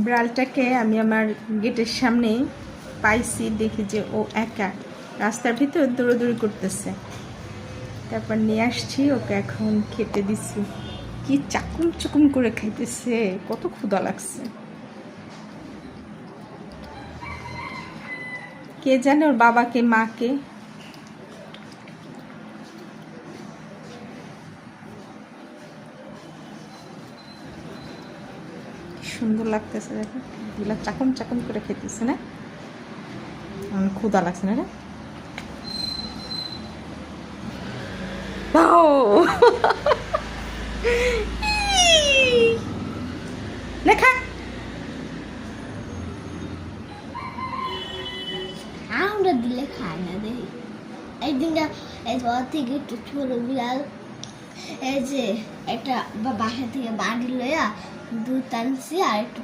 বিড়ালটাকে আমি আমার গেটের সামনে পাইছি, দেখি যে ও একা রাস্তার ভিতর দৌড়াদৌড়ি করতেছে। তারপর নিয়ে আসছি, ওকে এখন খেতে দিছি। কি চাকুম চুকুম করে খাইতেছে, কত ক্ষুধা লাগছে। কে জানে ওর বাবাকে মাকে। সুন্দর লাগতেছে, দেখো দিলা চাকুম চাকুম করে খেতেছে না, ক্ষুধা লাগছে না রে। লেখা আমরা দিলে খায় না দেখি। একদিনটা এই ঘর থেকে একটু ছোট বিড়াল এই যে একটা বাসা থেকে বাড়ি লইয়া দুধ টানছি আর একটু